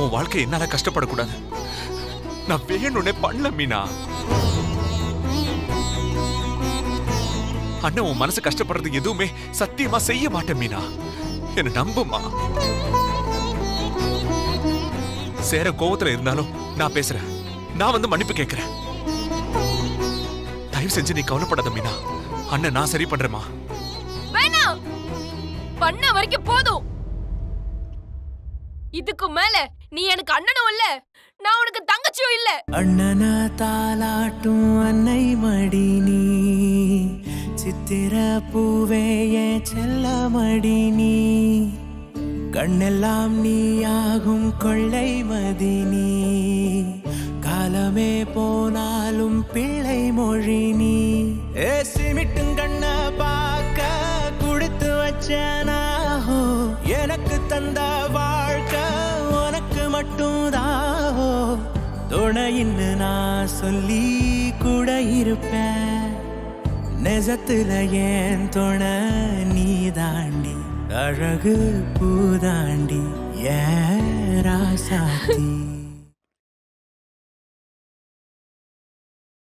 உன் வாழ்க்கை என்னால கஷ்டப்படக்கூடாது. நான் வேணும்னே பண்ணல மீனா. அண்ணன் உன் மனசு கஷ்டப்படுறது எதுவுமே சத்தியமா செய்ய மாட்டேன் மீனா. என்ன நம்புமா. சேர கோவத்துல இருந்தாலும் நான் பேசுறேன். நான் வந்து மன்னிப்பு கேட்கிறேன். தயவு செஞ்சு நீ கவலைப்படாத மீனா. அண்ணன் நான் சரி பண்றேமா. வேணாம், பண்ண வரைக்கும் போதும். இதுக்கு மேல நீ எனக்கு அண்ணனும் இல்ல, நான் உனக்கு தங்கச்சியும் இல்ல. அண்ணனா தாலாட்டும் அன்னை மடி நீ, சித்திர பூவே என் செல்ல மடி நீ, கண்ணெல்லாம் நீயாகும் கொள்ளை மதி நீ, காலமே போனாலும் பிள்ளை மொழி நீ. சிமிட்டும் கண்ண பார்க்க கொடுத்து வச்சனாஹோ, எனக்கு தந்த வாழ்க்கை உனக்கு மட்டும் தாஹோ, துணையின்னு நான் சொல்லி கூட இருப்பேன். நெசத்துல ஏன் துணை நீ தாண்டி, அழகு பூதாண்டி ஏன் ராசாத்தி.